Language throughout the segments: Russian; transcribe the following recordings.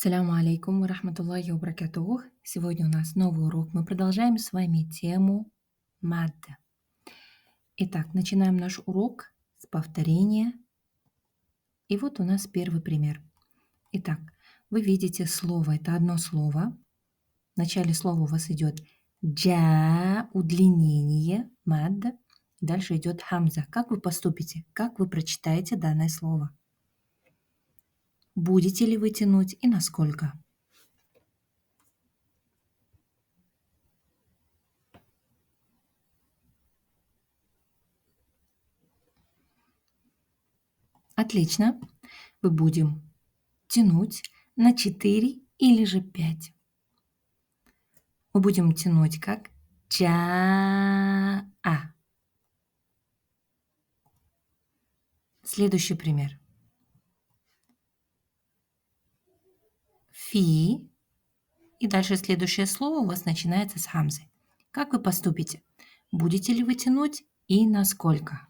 Саляму алейкум ва рахматуллахи ва баракатух. Сегодня у нас новый урок. Мы продолжаем с вами тему мадда. Итак, начинаем наш урок с повторения. И вот у нас первый пример. Итак, вы видите слово, это одно слово. В начале слова у вас идет джа, удлинение, мадда. Дальше идет хамза. Как вы поступите? Как вы прочитаете данное слово? Будете ли вы тянуть и насколько? Отлично. Мы будем тянуть на 4 или же 5. Мы будем тянуть как джа-а. Следующий пример. Фи. И дальше следующее слово у вас начинается с хамзы. Как вы поступите? Будете ли вы тянуть и насколько?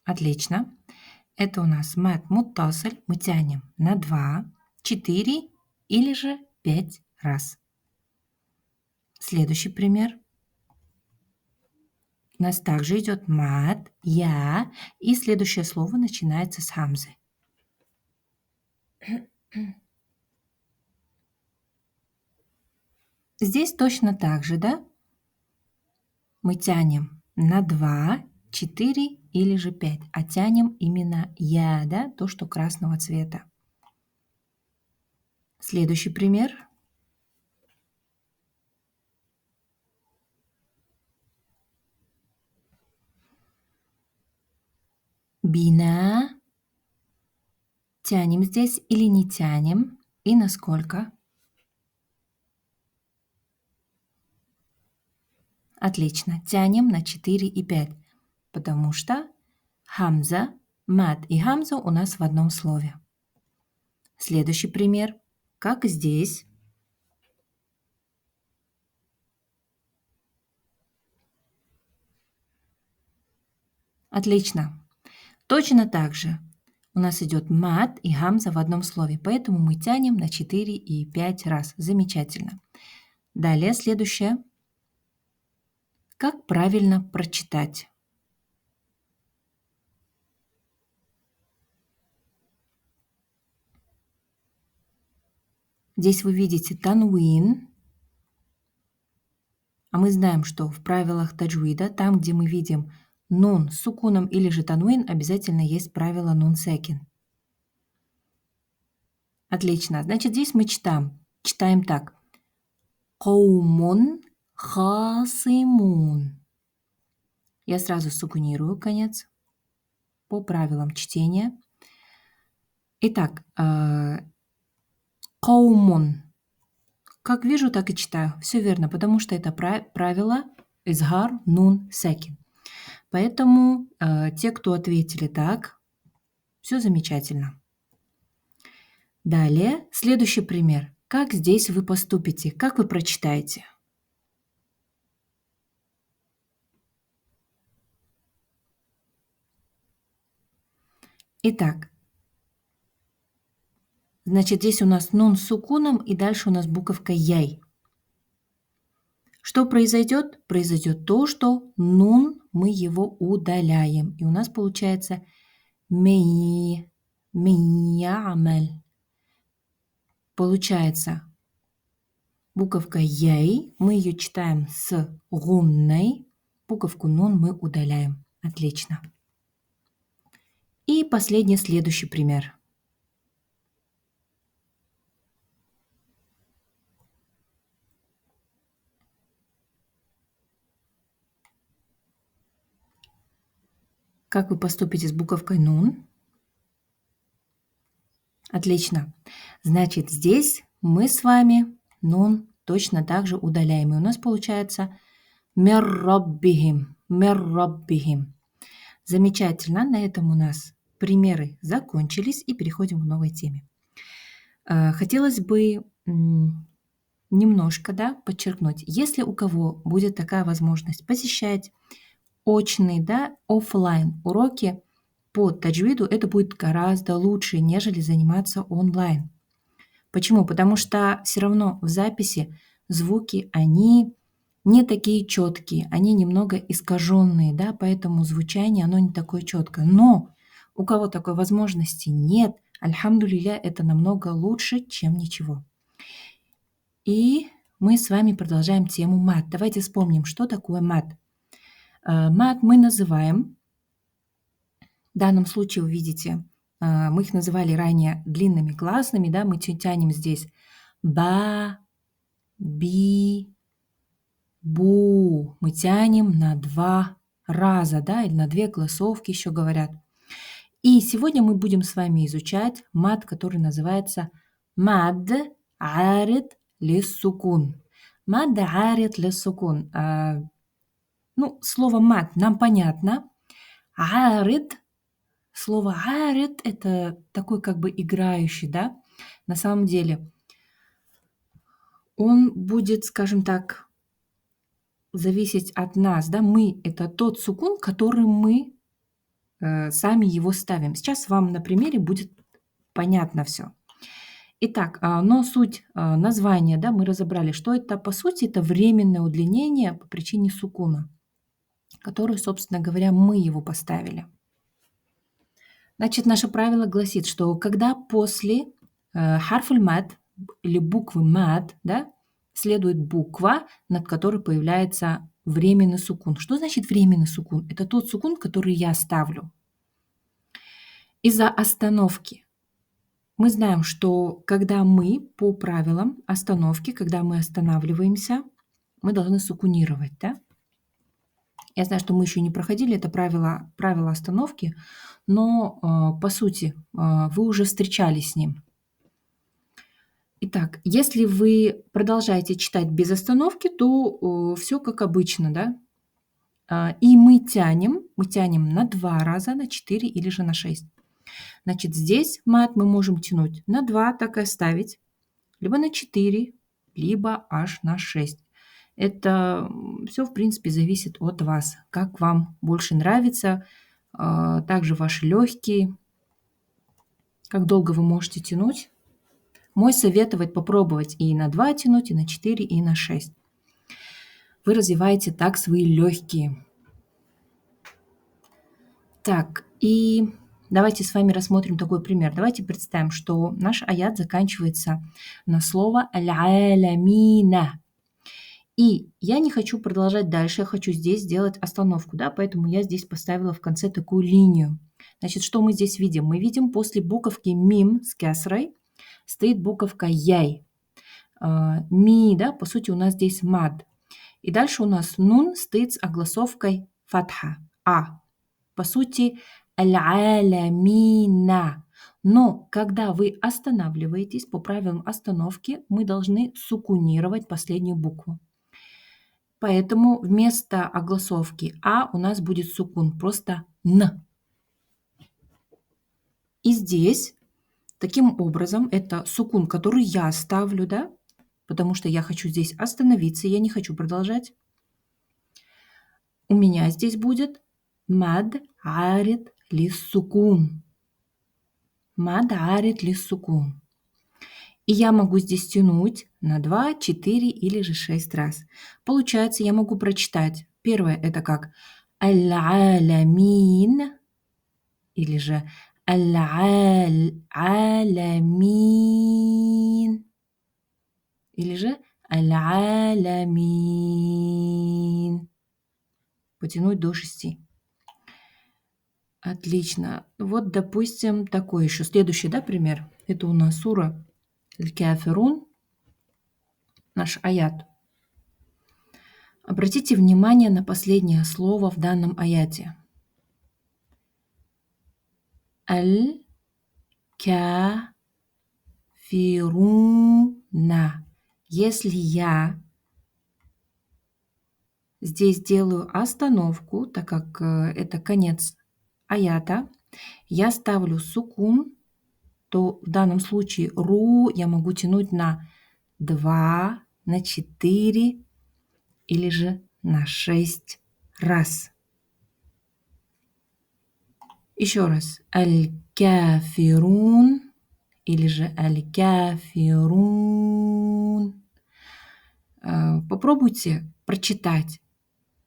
Отлично. Это у нас мад муттасиль. Мы тянем на 2, 4 или же 5 раз. Следующий пример. У нас также идет мад, я, и следующее слово начинается с хамзы. Здесь точно так же, да? Мы тянем на 2, 4 или же 5, а тянем именно я, да, то, что красного цвета. Следующий пример. Бина. Тянем здесь или не тянем? И насколько? Отлично. Тянем на 4 и 5, потому что хамза, мад и хамза у нас в одном слове. Следующий пример. Как здесь. Отлично. Точно так же у нас идет мад и хамза в одном слове, поэтому мы тянем на 4 и 5 раз. Замечательно. Далее следующее. Как правильно прочитать? Здесь вы видите тануин, а мы знаем, что в правилах таджвида, там, где мы видим нун с сукуном или же тануин, обязательно есть правило нун секин. Отлично. Значит, здесь мы читаем так. Каумун хасимун. Я сразу сукунирую конец по правилам чтения. Итак, каумун. Как вижу, так и читаю. Все верно, потому что это правило изгар нун секин. Поэтому те, кто ответили так, все замечательно. Далее, следующий пример. Как здесь вы поступите? Как вы прочитаете? Итак, значит, здесь у нас нун с сукуном, и дальше у нас буковка яй. Что произойдет? Произойдет то, что нун мы его удаляем. И у нас получается мей, мейямель. Получается буковка яй, мы ее читаем с гунной, буковку нун мы удаляем. Отлично. И последний, следующий пример. Как вы поступите с буковкой нун? Отлично. Значит, здесь мы с вами нун точно так же удаляем. И у нас получается мерраббихим, мерраббихим. Замечательно. На этом у нас примеры закончились и переходим к новой теме. Хотелось бы немножко подчеркнуть, если у кого будет такая возможность посещать очные, да, оффлайн уроки по таджвиду, это будет гораздо лучше, нежели заниматься онлайн. Почему? Потому что все равно в записи звуки, они не такие четкие, они немного искаженные, да, поэтому звучание, оно не такое четкое. Но у кого такой возможности нет, альхамдулилля, это намного лучше, чем ничего. И мы с вами продолжаем тему мат. Давайте вспомним, что такое мат. Мат мы называем, в данном случае вы видите, мы их называли ранее длинными гласными, да, мы тянем здесь ба, би, бу. Мы тянем на 2 раза, да, или на 2 голосовки еще говорят. И сегодня мы будем с вами изучать мад, который называется мад арид лиссукун. Мад арид лиссукун. Ну, слово мад нам понятно. Арид, слово арид – это такой как бы играющий, да. На самом деле он будет, скажем так, зависеть от нас, да. Мы – это тот сукун, который мы сами его ставим. Сейчас вам на примере будет понятно все. Итак, но суть названия, да, мы разобрали, что это, по сути, это временное удлинение по причине сукуна, которое, собственно говоря, мы его поставили. Значит, наше правило гласит, что когда после харфуль мад или буквы мад, да, следует буква, над которой появляется временный сукун. Что значит временный сукун? Это тот сукун, который я ставлю. Из-за остановки. Мы знаем, что когда мы по правилам остановки, когда мы останавливаемся, мы должны сукунировать, да? Я знаю, что мы еще не проходили это правило остановки, но по сути вы уже встречались с ним. Итак, если вы продолжаете читать без остановки, то все как обычно, да? И мы тянем на 2 раза, на 4 или же на 6. Значит, здесь мат мы можем тянуть на 2, так и оставить, либо на 4, либо аж на 6. Это все, в принципе, зависит от вас, как вам больше нравится, также ваши легкие, как долго вы можете тянуть. Мой советовать попробовать и на 2 тянуть, и на 4, и на 6. Вы развиваете так свои легкие. Так, и давайте с вами рассмотрим такой пример. Давайте представим, что наш аят заканчивается на слово аль-алямина. И я не хочу продолжать дальше, я хочу здесь сделать остановку, да, поэтому я здесь поставила в конце такую линию. Значит, что мы здесь видим? Мы видим после буковки мим с кясрой стоит буковка яй. Ми, да, по сути у нас здесь мад. И дальше у нас нун стоит с огласовкой фатха, а. По сути, аль-алямина. Но когда вы останавливаетесь по правилам остановки, мы должны сукунировать последнюю букву. Поэтому вместо огласовки «а» у нас будет сукун, просто «н». И здесь, таким образом, это сукун, который я ставлю, да, потому что я хочу здесь остановиться, я не хочу продолжать. У меня здесь будет мад арид лиссукун. Мад арид лиссукун. И я могу здесь тянуть на 2, 4 или же 6 раз. Получается, я могу прочитать. Первое – это как аль-алямин или же аль-алямин или же аль-алямин. Потянуть до 6. Отлично. Вот, допустим, такой еще. Следующий, да, пример. Это у нас сура Аль-Кафирун, наш аят. Обратите внимание на последнее слово в данном аяте. Аль-Кафируна. Если я здесь делаю остановку, так как это конец аята, я ставлю сукун, то в данном случае ру я могу тянуть на 2, на 4 или же на 6 раз. Еще раз. Аль-кафирун или же аль-кафирун. Попробуйте прочитать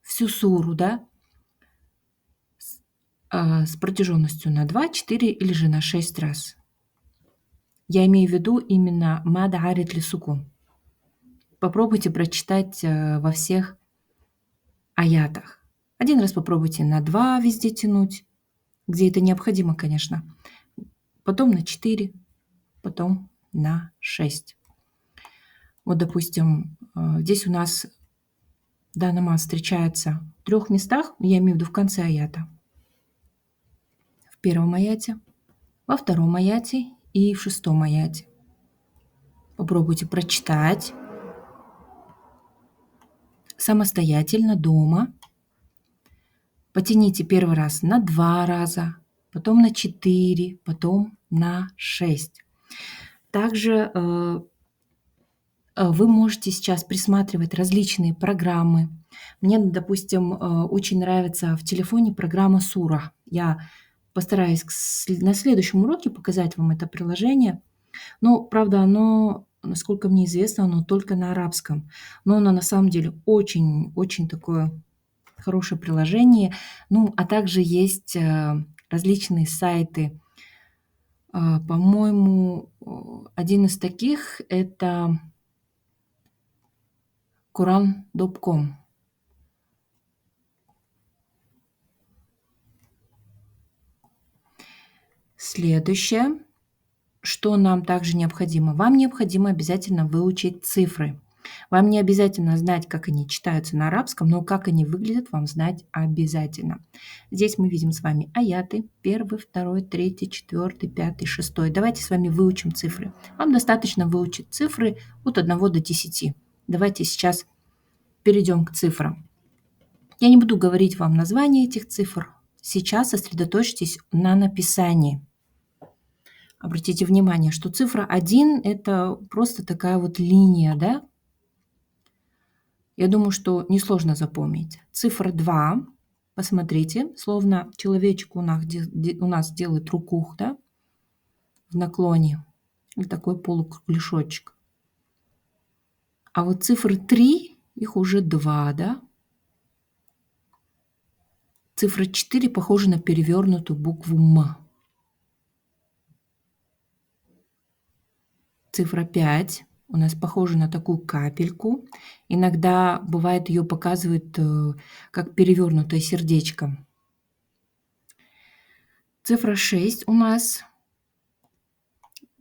всю суру, да, с протяженностью на 2, 4 или же на 6 раз. Я имею в виду именно мад арит ли сукун. Попробуйте прочитать во всех аятах. Один раз попробуйте на 2 везде тянуть, где это необходимо, конечно. Потом на 4, потом на 6. Вот, допустим, здесь у нас данный мат встречается в 3 местах, я имею в виду в конце аята. В первом аяте, во втором аяте и в 6 аяте. Попробуйте прочитать самостоятельно дома. Потяните первый раз на 2 раза, потом на 4, потом на 6. Также вы можете сейчас присматривать различные программы. Мне, допустим, очень нравится в телефоне программа Сура. Я постараюсь на следующем уроке показать вам это приложение. Но, правда, оно, насколько мне известно, оно только на арабском. Но оно на самом деле очень такое хорошее приложение. Ну, а также есть различные сайты. По-моему, один из таких – это Quran.com. Следующее, что нам также необходимо. Вам необходимо обязательно выучить цифры. Вам не обязательно знать, как они читаются на арабском, но как они выглядят, вам знать обязательно. Здесь мы видим с вами аяты 1, 2, 3, 4, 5, 6. Давайте с вами выучим цифры. Вам достаточно выучить цифры от 1 до 10. Давайте сейчас перейдем к цифрам. Я не буду говорить вам название этих цифр. Сейчас сосредоточьтесь на написании. Обратите внимание, что цифра 1 – это просто такая вот линия, да? Я думаю, что несложно запомнить. Цифра 2, посмотрите, словно человечек у нас делает рукух, да, в наклоне, или такой полукругляшочек. А вот цифры 3, их уже 2, да? Цифра 4 похожа на перевернутую букву М. Цифра 5 у нас похожа на такую капельку. Иногда бывает ее показывают как перевернутое сердечко. Цифра 6 у нас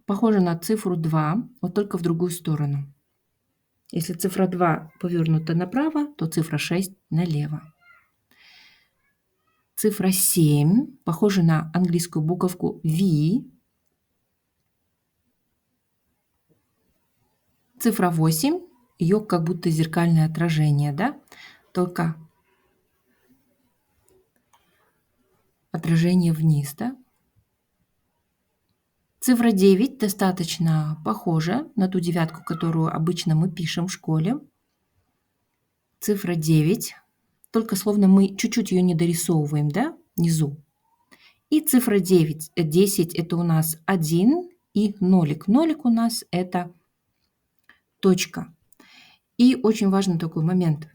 похожа на цифру 2, вот только в другую сторону. Если цифра 2 повернута направо, то цифра 6 налево. Цифра 7 похожа на английскую буковку V. Цифра 8, ее как будто зеркальное отражение, да? Только отражение вниз, да? Цифра 9 достаточно похожа на ту девятку, которую обычно мы пишем в школе. Цифра 9, только словно мы чуть-чуть ее не дорисовываем, да, внизу. И цифра 9, 10 – это у нас 1 и нолик. Нолик у нас – это точка. И очень важный такой момент.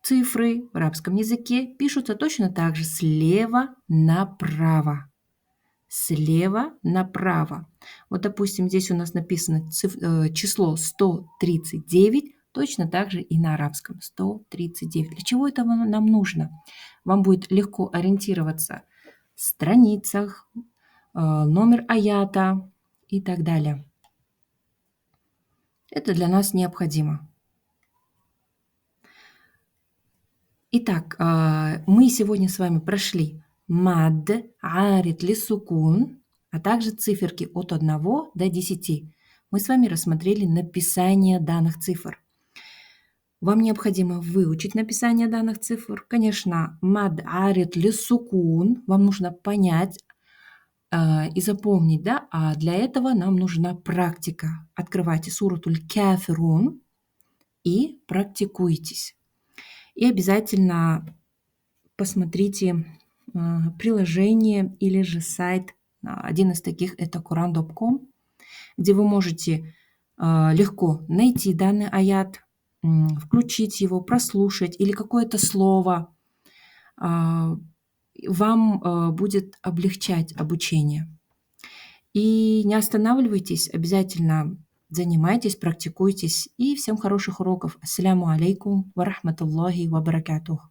Цифры в арабском языке пишутся точно так же слева направо. Слева направо. Вот, допустим, здесь у нас написано число 139, точно так же и на арабском 139. Для чего это нам нужно? Вам будет легко ориентироваться в страницах, номер аята и так далее. Это для нас необходимо. Итак, мы сегодня с вами прошли мад, арит, лисукун, а также циферки от 1 до 10. Мы с вами рассмотрели написание данных цифр. Вам необходимо выучить написание данных цифр. Конечно, мад, арит, лисукун вам нужно понять и запомнить, да? А для этого нам нужна практика. Открывайте суратуль кафирун и практикуйтесь. И обязательно посмотрите приложение или же сайт. Один из таких — это Quran.com, где вы можете легко найти данный аят, включить его, прослушать или какое-то слово вам будет облегчать обучение. И не останавливайтесь, обязательно занимайтесь, практикуйтесь. И всем хороших уроков. Ассаляму алейкум ва рахматуллахи ва баракатух.